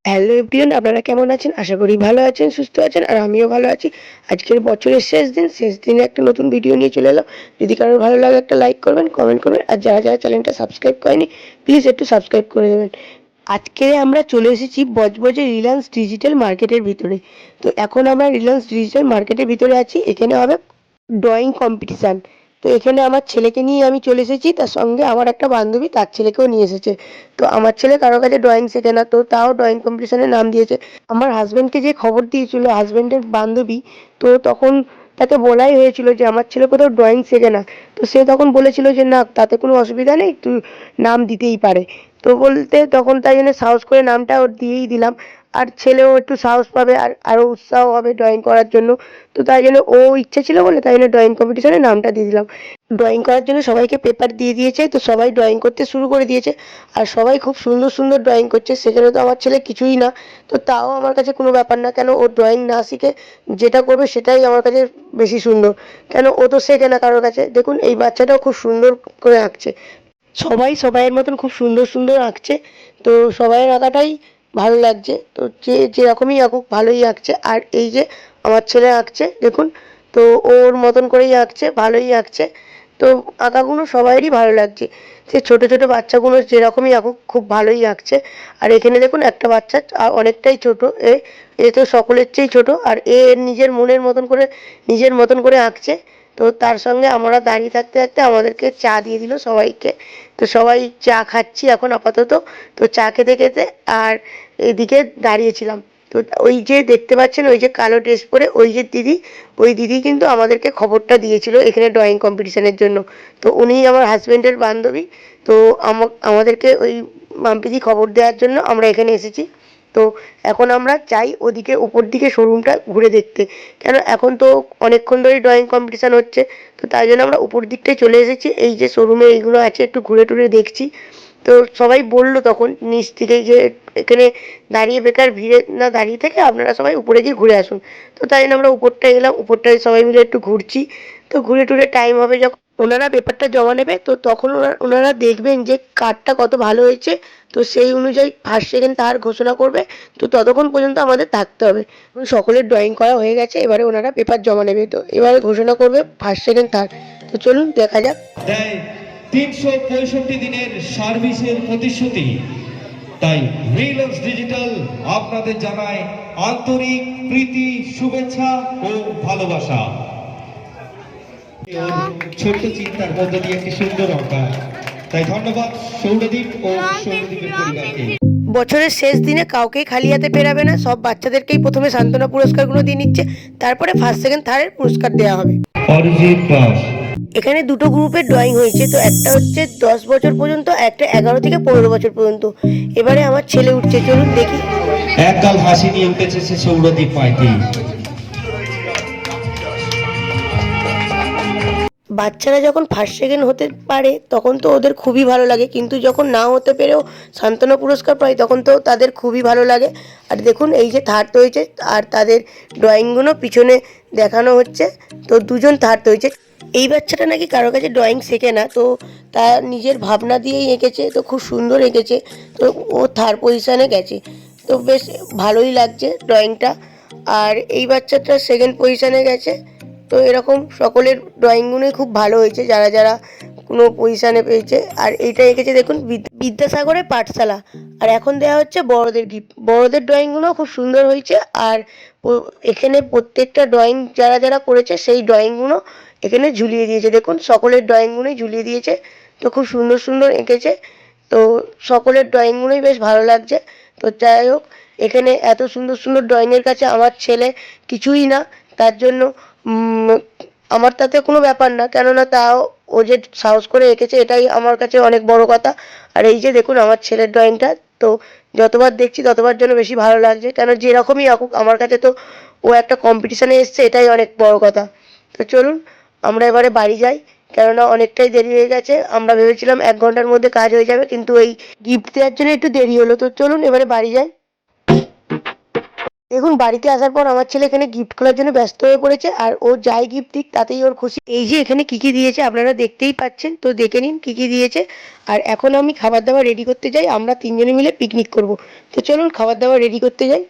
Hello everyone, আপনারা কেমন আছেন? আশা করি ভালো আছেন, সুস্থ আছেন আর আমিও ভালো আছি। আজকের বছরের শেষ দিনে একটা নতুন ভিডিও নিয়ে চলে এলাম। যদি কারোর ভালো লাগে একটা লাইক করবেন, কমেন্ট করবেন আর যারা চ্যানেলটা সাবস্ক্রাইব করেনি প্লিজ একটু সাবস্ক্রাইব করে দেবেন। আজকে আমরা চলে এসেছি বজবজে রিলায়েন্স ডিজিটাল মার্কেটের ভিতরে। তো এখন আমরা রিলায়েন্স ডিজিটাল মার্কেটের ভিতরে আছি। এখানে হবে ড্রয়িং কম্পিটিশান। তো এখানে আমার ছেলেকে নিয়ে আমি চলে এসেছি, তার সঙ্গে আমার একটা বান্ধবী তার ছেলেকেও নিয়ে এসেছে। তো আমার ছেলে কারো কাছে ড্রয়িং শেখে না, তো তাও ড্রয়িং কম্পিটিশানে নাম দিয়েছে। আমার হাজব্যান্ডকে যে খবর দিয়েছিল হাজব্যান্ডের বান্ধবী, তো তখন তাকে বলাই হয়েছিল যে আমার ছেলে কোথাও ড্রয়িং শেখে না। তো সে তখন বলেছিল যে না, তাতে কোনো অসুবিধা নেই, তুই নাম দিতেই পারে। তো বলতে তখন তাই জন্য সাহস করে নামটা ওর দিয়েই দিলাম। আর ছেলেও একটু সাহস পাবে আর আরও উৎসাহ হবে ড্রয়িং করার জন্য। তো তাই জন্য ও ইচ্ছে ছিল বলে তাই জন্য ড্রয়িং কম্পিটিশনে নামটা দিয়ে দিলাম। ড্রয়িং করার জন্য সবাইকে পেপার দিয়ে দিয়েছে, তো সবাই ড্রয়িং করতে শুরু করে দিয়েছে। আর সবাই খুব সুন্দর সুন্দর ড্রয়িং করছে, সেখানে তো আমার ছেলে কিছুই না। তো তাও আমার কাছে কোনো ব্যাপার না, কেন ও ড্রয়িং না শিখে যেটা করবে সেটাই আমার কাছে বেশি সুন্দর। কেন ও তো শেখে না কারোর কাছে। দেখুন এই বাচ্চাটাও খুব সুন্দর করে আঁকছে। সবাই সবাইয়ের মতন খুব সুন্দর সুন্দর আঁকছে। তো সবাইয়ের আঁকাটাই ভালো লাগছে। তো যে যেরকমই আঁকুক ভালোই আঁকছে। আর এই যে আমার ছেলে আঁকছে দেখুন, তো ওর মতন করেই আঁকছে, ভালোই আঁকছে। তো আঁকাগুলো সবাইয়েরই ভালো লাগছে। সে ছোটো ছোটো বাচ্চাগুলো যেরকমই আঁকুক খুব ভালোই আঁকছে। আর এখানে দেখুন একটা বাচ্চা অনেকটাই ছোটো, এ তো সকলের চেয়েই ছোটো। আর এ নিজের মনের মতন করে নিজের মতন করে আঁকছে। তো তার সঙ্গে আমরা দাঁড়িয়ে থাকতে থাকতে আমাদেরকে চা দিয়ে দিল সবাইকে। তো সবাই চা খাচ্ছি এখন আপাতত। তো চা খেতে খেতে আর এদিকে দাঁড়িয়েছিলাম। তো ওই যে দেখতে পাচ্ছেন ওই যে কালো ড্রেস পরে ওই যে দিদি, ওই দিদি কিন্তু আমাদেরকে খবরটা দিয়েছিল এখানে ড্রয়িং কম্পিটিশনের জন্য। তো উনিই আমার হাজব্যান্ডের বান্ধবী। তো আমাদেরকে ওই মাম্পিদি খবর দেওয়ার জন্য আমরা এখানে এসেছি। তো এখন আমরা চাই ওদিকে উপর দিকে শোরুমটা ঘুরে দেখতে, কেন এখন তো অনেকক্ষণ ধরেই ড্রয়িং কম্পিটিশান হচ্ছে। তো তাই জন্য আমরা উপর দিকটায় চলে এসেছি, এই যে শোরুমে এইগুলো আছে একটু ঘুরে টুরে দেখছি। তো সবাই বললো তখন নিচ থেকেই যে এখানে দাঁড়িয়ে বেকার ভিড়ে না দাঁড়িয়ে থেকে আপনারা সবাই উপরে গিয়ে ঘুরে আসুন। তো তাই জন্য আমরা উপরটায় এলাম, উপরটায় সবাই মিলে একটু ঘুরছি। তো ঘুরে টুরে টাইম হবে যখন ওনারা পেপারটা জমা নেবে, তো তখন ওনারা দেখবেন যে কারটা কত ভালো হয়েছে। তো সেই অনুযায়ী ফার্স্ট সেকেন্ড থার্ড ঘোষণা করবে। তো ততক্ষণ পর্যন্ত আমাদের থাকতে হবে। সকলের ড্রয়িং করা হয়ে গেছে, এবারে ওনারা পেপার জমা নেবে। তো এবারে ঘোষণা করবে ফার্স্ট সেকেন্ড থার্ড। তো চলুন দেখা যাক। 365 দিনের সার্ভিসের প্রতিশ্রুতি, তাই রিলায়েন্স ডিজিটাল আপনাদের জানায় আন্তরিক প্রীতি, শুভেচ্ছা ও ভালোবাসা। ছোট্ট চিন্তার মধ্য দিয়ে একটি সুন্দর অঙ্কা, তাই ধন্যবাদ সৌরদীপ ও সৌরদীপের পরিবারকে। বছরের শেষ দিনে কাউকেই খালি হাতে ফেরাবে না, সব বাচ্চাদেরকেই প্রথমে সান্ত্বনা পুরস্কারগুলো দিয়ে নিচ্ছে, তারপরে ফার্স্ট সেকেন্ড থার্ডের পুরস্কার দেওয়া হবে। অরিজিৎ দাস। এখানে দুটো গ্রুপের ড্রয়িং হয়েছে, তো একটা হচ্ছে 10 বছর পর্যন্ত, একটা 11 থেকে 15 বছর পর্যন্ত। এবারে আমার ছেলে উঠছে, চলুন দেখি। একগাল হাসি নিয়ে উঠেছে সে সৌরদীপ মাইতি। বাচ্চারা যখন ফার্স্ট সেকেন্ড হতে পারে তখন তো ওদের খুবই ভালো লাগে, কিন্তু যখন না হতে পেরেও সান্ত্বনা পুরস্কার পায় তখন তো তাদের খুবই ভালো লাগে। আর দেখুন এই যে থার্ড হয়েছে আর তাদের ড্রয়িংগুলো পিছনে দেখানো হচ্ছে। তো দুজন থার্ড হয়েছে। এই বাচ্চাটা নাকি কারো কাছে ড্রয়িং শেখে না, তো তার নিজের ভাবনা দিয়েই এঁকেছে, তো খুব সুন্দর এঁকেছে। তো ও থার্ড পজিশানে গেছে। তো বেশ ভালোই লাগছে ড্রয়িংটা। আর এই বাচ্চাটা সেকেন্ড পজিশানে গেছে। তো এরকম সকলের ড্রয়িংগুলোই খুব ভালো হয়েছে যারা যারা কোনো পজিশানে পেয়েছে। আর এইটা এঁকেছে দেখুন বিদ্যাসাগরের পাঠশালা। আর এখন দেওয়া হচ্ছে বড়দের গিফট। বড়দের ড্রয়িংগুলো খুব সুন্দর হয়েছে। আর এখানে প্রত্যেকটা ড্রয়িং যারা যারা করেছে সেই ড্রয়িংগুলো এখানে ঝুলিয়ে দিয়েছে, দেখুন সকলের ড্রয়িংগুলোই ঝুলিয়ে দিয়েছে। তো খুব সুন্দর সুন্দর এঁকেছে। তো সকলের ড্রয়িংগুলোই বেশ ভালো লাগছে। তো যাই হোক, এখানে এত সুন্দর সুন্দর ড্রয়িংয়ের কাছে আমার ছেলে কিছুই না। তার জন্য আমার তাতে কোনো ব্যাপার না, কেননা তাও ও যে সাহস করে এঁকেছে এটাই আমার কাছে অনেক বড় কথা। আর এই যে দেখুন আমার ছেলের ড্রয়িংটা, তো যতবার দেখছি ততবার জন্য বেশি ভালো লাগছে, কেন যেরকমই আঁকুক আমার কাছে তো ও একটা কম্পিটিশানে এসছে, এটাই অনেক বড় কথা। তো চলুন আমরা এবারে বাড়ি যাই, কেননা অনেকটাই দেরি হয়ে গেছে। আমরা ভেবেছিলাম 1 ঘন্টার মধ্যে কাজ হয়ে যাবে, কিন্তু এই গিফট দেওয়ার জন্য একটু দেরি হলো। তো চলুন এবারে বাড়ি যাই। দেখুন বাড়িতে আসার পর আমার ছেলে এখানে গিফট খোলার জন্য ব্যস্ত হয়ে পড়েছে, আর ও যাই গিফট দিক তাতেই ওর খুশি। এই যে এখানে কি কি দিয়েছে আপনারা দেখতেই পাচ্ছেন, তো দেখে নিন কি কি দিয়েছে। আর এখন আমি খাবার দাবার রেডি করতে যাই, আমরা তিনজনে মিলে পিকনিক করব। তো চলুন খাবার দাবার রেডি করতে যাই।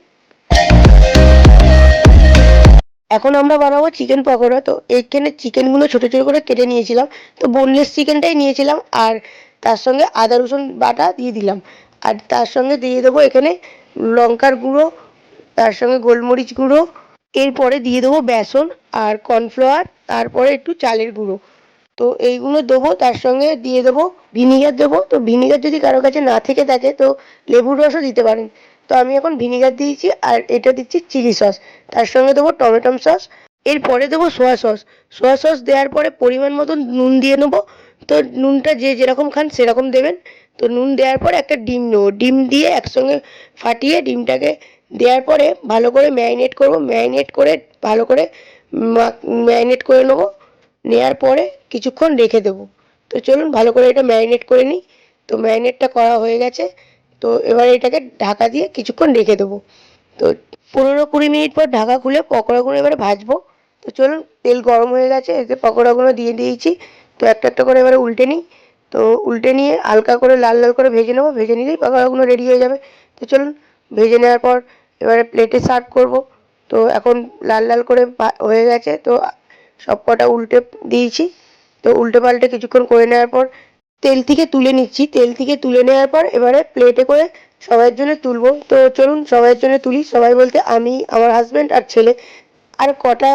এখন আমরা বানাবো চিকেন পকোড়া। তো এইখানে চিকেনগুলো ছোটো ছোটো করে কেটে নিয়েছিলাম, তো বোনলেস চিকেনটাই নিয়েছিলাম। আর তার সঙ্গে আদা রসুন বাটা দিয়ে দিলাম, আর তার সঙ্গে দিয়ে দেবো এখানে লঙ্কার গুঁড়ো, তার সঙ্গে গোলমরিচ গুঁড়ো, এরপরে দিয়ে দেবো বেসন আর কর্নফ্লাওয়ার, তারপরে একটু চালের গুঁড়ো। তো এইগুলো দেবো, তার সঙ্গে দিয়ে দেবো ভিনিগার দেবো। তো ভিনিগার যদি কারো কাছে না থেকে থাকে তো লেবুর রসও দিতে পারেন। তো আমি এখন ভিনিগার দিয়েছি, আর এটা দিচ্ছি চিলি সস, তার সঙ্গে দেবো টমেটো সস, এরপরে দেবো সোয়া সস। সোয়া সস দেওয়ার পরে পরিমাণ মতন নুন দিয়ে নেবো। তো নুনটা যে যেরকম খান সেরকম দেবেন। তো নুন দেওয়ার পরে একটা ডিম নেবো, ডিম দিয়ে একসঙ্গে ফাটিয়ে ডিমটাকে দেওয়ার পরে ভালো করে ম্যারিনেট করবো, ম্যারিনেট করে ভালো করে ম্যারিনেট করে নেবো। নেওয়ার পরে কিছুক্ষণ রেখে দেবো। তো চলুন ভালো করে এটা ম্যারিনেট করে নিই। তো ম্যারিনেটটা করা হয়ে গেছে, তো এবার এটাকে ঢাকা দিয়ে কিছুক্ষণ রেখে দেবো। তো 15-20 মিনিট পর ঢাকা খুলে পকোড়াগুলো এবারে ভাজবো। তো চলুন তেল গরম হয়ে গেছে, এতে পকোড়াগুলো দিয়ে দিয়েছি। তো একটা একটা করে এবারে উল্টে নিই। তো উল্টে নিয়ে হালকা করে লাল লাল করে ভেজে নেবো, ভেজে নিলেই পকোড়াগুলো রেডি হয়ে যাবে। তো চলুন ভেজে নেওয়ার পর এবারে প্লেটে সার্ভ করব। তো এখন লাল লাল করে হয়ে গেছে, তো সব কটা উল্টে দিয়েছি। তো উল্টে পাল্টে কিছুক্ষণ করে নেওয়ার পর তেল থেকে তুলে নিচ্ছি। তেল থেকে তুলে নেওয়ার পর এবারে প্লেটে করে সবাইয়ের জন্য তুলবো। তো চলুন সবাইয়ের জন্য তুলি, সবাই বলতে আমি, আমার হাজব্যান্ড আর ছেলে। আর কটা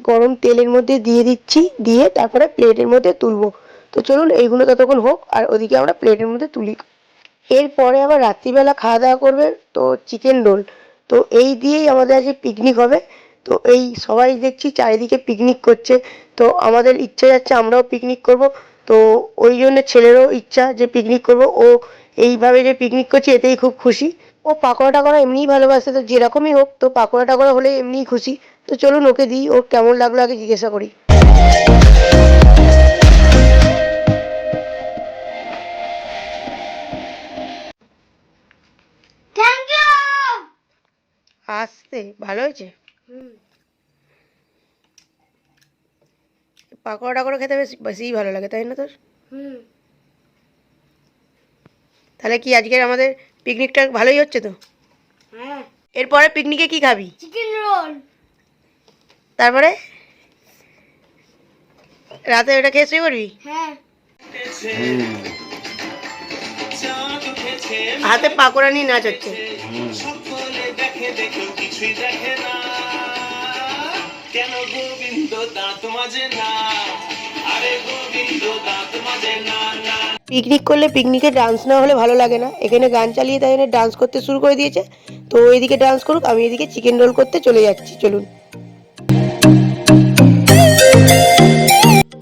গরম তেলের মধ্যে দিয়ে দিচ্ছি, দিয়ে তারপরে প্লেটের মধ্যে তুলবো। তো চলুন এইগুলো ততক্ষণ হোক, আর ওদিকে আমরা প্লেটের মধ্যে তুলি। এরপরে আবার রাত্রিবেলা খাওয়া দাওয়া করবে তো চিকেন রোল। তো এই দিয়েই আমাদের আজকে পিকনিক হবে। তো এই সবাই দেখছি চারিদিকে পিকনিক করছে, তো আমাদের ইচ্ছে যাচ্ছে আমরাও পিকনিক করব। তো ওই জন্য ছেলেরও ইচ্ছা যে পিকনিক করব, ও এইভাবে যে পিকনিক করছে এতেই খুব খুশি। ও পাকোড়া টাকোড়া এমনিই ভালোবাসে, তো যেরকমই হোক তো পাকোড়া টাকোড়া হলে এমনিই খুশি। তো চলুন ওকে দিই, ওর কেমন লাগলো আগে জিজ্ঞাসা করি। Thank you. আসতে ভালো হয়েছে। পাকোড়া টাকোড়া খেতে বেশ বেশিই ভালো লাগে, তাই না তোর? তাহলে কি আজকের আমাদের পিকনিকটা ভালোই হচ্ছে তো? হ্যাঁ, এরপরে পিকনিকে কি খাবি? Chicken roll. তারপরে রাতে ওটা খেয়ে শুয়ে পড়বি? হ্যাঁ, হাতে পাকোড়া নিয়ে নাচ হচ্ছে। সকলে দেখে দেখেও কিছুই দেখে না, কেন গোবিন্দ দাঁত মাজে না, আরে গোবিন্দ দাঁত মাজে না না। পিকনিক করলে পিকনিকে ডান্স না হলে ভালো লাগে না। এখানে গান চালিয়ে তাই জন্য ডান্স করতে শুরু করে দিয়েছে। তো ওইদিকে ডান্স করুক, আমি এদিকে চিকেন রোল করতে চলে যাচ্ছি, চলুন।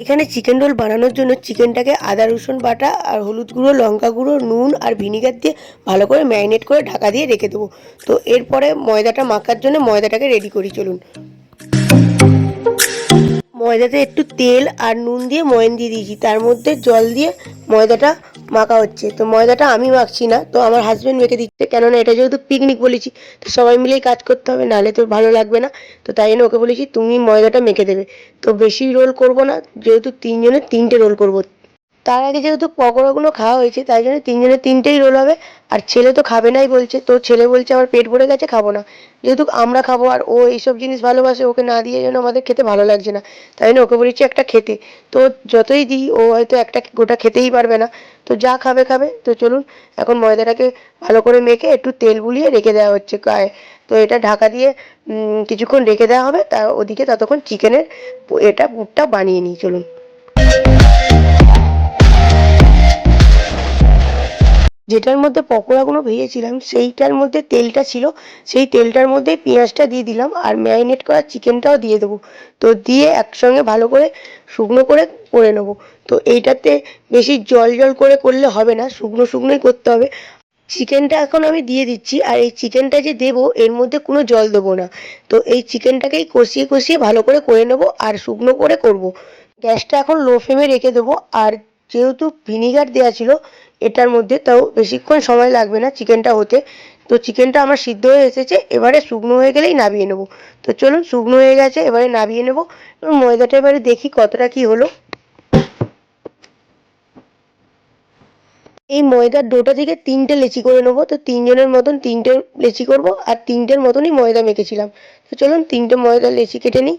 এখানে চিকেন রোল বানানোর জন্য চিকেনটাকে আদা রসুন বাটা আর হলুদ গুঁড়ো, লঙ্কা গুঁড়ো, নুন আর ভিনিগার দিয়ে ভালো করে ম্যারিনেট করে ঢাকা দিয়ে রেখে দেবো। তো এরপরে ময়দাটা মাখার জন্য ময়দাটাকে রেডি করি, চলুন। ময়দাতে একটু তেল আর নুন দিয়ে ময়ান দিয়ে দিয়েছি, তার মধ্যে জল দিয়ে ময়দাটা মাখা হচ্ছে। তো ময়দাটা আমি মাখছি না, তো আমার হাজব্যান্ড মেখে দিচ্ছে, কেননা এটা যেহেতু পিকনিক বলেছি তো সবাই মিলেই কাজ করতে হবে, নাহলে তো ভালো লাগবে না। তো তাই জন্য ওকে বলেছি তুমি ময়দাটা মেখে দেবে। তো বেশি রোল করব না, যেহেতু তিনজনের তিনটে রোল করব। তার আগে যেহেতু পকোড়াগুলো খাওয়া হয়েছে তাই জন্য তিনজনের তিনটেই রোল হবে। আর ছেলে তো খাবে নাই বলছে, তো ছেলে বলছে আমার পেট ভরে গেছে, খাবো না। যেহেতু আমরা খাবো আর ও এইসব জিনিস ভালোবাসে, ওকে না দিয়ে যেন আমাদের খেতে ভালো লাগছে না, তাই জন্য ওকে বলেছি একটা খেতে। তো যতই দিই ও হয়তো একটা গোটা খেতেই পারবে না, তো যা খাবে খাবে। তো চলুন এখন ময়দাটাকে ভালো করে মেখে একটু তেল বুলিয়ে রেখে দেওয়া হচ্ছে গায়ে। তো এটা ঢাকা দিয়ে কিছুক্ষণ রেখে দেওয়া হবে, তা ওদিকে ততক্ষণ চিকেনের এটা পুরটা বানিয়ে নিই, চলুন। যেটার মধ্যে পকোড়াগুলো ভেজেছিলাম সেইটার মধ্যে তেলটা ছিল, সেই তেলটার মধ্যে পেঁয়াজটা দিয়ে দিলাম আর ম্যারিনেট করা চিকেনটাও দিয়ে দেবো। তো দিয়ে একসঙ্গে ভালো করে শুকনো করে করে নেবো। তো এইটাতে বেশি জল জল করে করলে হবে না, শুকনো শুকনোই করতে হবে। চিকেনটা এখন আমি দিয়ে দিচ্ছি, আর এই চিকেনটা যে দেবো এর মধ্যে কোনো জল দেবো না। তো এই চিকেনটাকেই কষিয়ে কষিয়ে ভালো করে নেবো আর শুকনো করে করব। গ্যাসটা এখন লো ফ্লেমে রেখে দেবো। আর যেহেতু ভিনিগার দেওয়া ছিল এটার মধ্যে, তাও বেশিক্ষণ সময় লাগবে না চিকেনটা হতে। তো চিকেনটা আমার সিদ্ধ হয়ে এসেছে, এবারে শুকনো হয়ে গেলেই নামিয়ে নেবো। তো চলুন, শুকনো হয়ে গেছে, এবারে নামিয়ে নেবো। ময়দাটা এবারে দেখি কতটা কি হলো। এই ময়দার ডোটা থেকে 3টে লেচি করে নেবো। তো 3জনের মতন 3টে লেচি করব, আর 3টের মতনই ময়দা মেখেছিলাম। তো চলুন 3টে ময়দার লেচি কেটে নিই।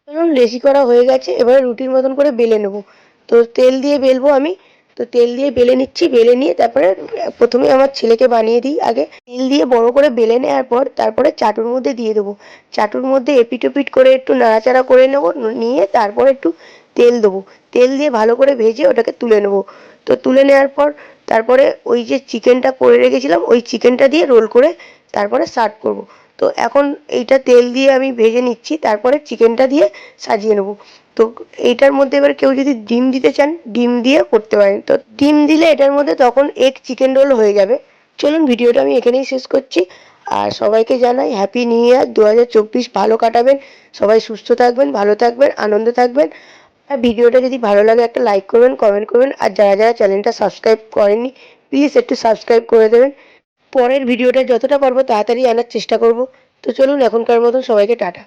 চলুন, লেচি করা হয়ে গেছে, এবারে রুটির মতন করে বেলে নেবো। তো তেল দিয়ে বেলবো আমি। তো তেল দিয়ে বেলে নিচ্ছি, বেলে নিয়ে তারপরে প্রথমে আমার ছেলেকে বানিয়ে দিই আগে। তেল দিয়ে বড় করে বেলে নেওয়ার পর তারপরে চাটুর মধ্যে দিয়ে দেবো। চাটুর মধ্যে এপিট ওপিট করে একটু নাড়াচাড়া করে নেবো, নিয়ে তারপরে একটু তেল দেবো। তেল দিয়ে ভালো করে ভেজে ওটাকে তুলে নেবো। তো তুলে নেওয়ার পর তারপরে ওই যে চিকেনটা করে রেখেছিলাম, ওই চিকেনটা দিয়ে রোল করে তারপরে সার্ভ করব। তো এখন এইটা তেল দিয়ে আমি ভেজে নিচ্ছি, তারপরে চিকেনটা দিয়ে সাজিয়ে নেবো। তো এইটার মধ্যে এবার কেউ যদি ডিম দিতে চান, ডিম দিয়ে করতে পারেন। তো ডিম দিলে এটার মধ্যে তখন এগ চিকেন রোল হয়ে যাবে। চলুন, ভিডিওটা আমি এখানেই শেষ করছি। আর সবাইকে জানাই হ্যাপি নিউ ইয়ার 2024। ভালো কাটাবেন, সবাই সুস্থ থাকবেন, ভালো থাকবেন, আনন্দে থাকবেন। আর ভিডিওটা যদি ভালো লাগে একটা লাইক করবেন, কমেন্ট করবেন, আর যারা যারা চ্যানেলটা সাবস্ক্রাইব করেননি প্লিজ একটু সাবস্ক্রাইব করে দেবেন। পরের ভিডিওটা যতটা পারবো তাড়াতাড়ি আনার চেষ্টা করব। তো চলুন, এখনকার মতন সবাইকে টাটা।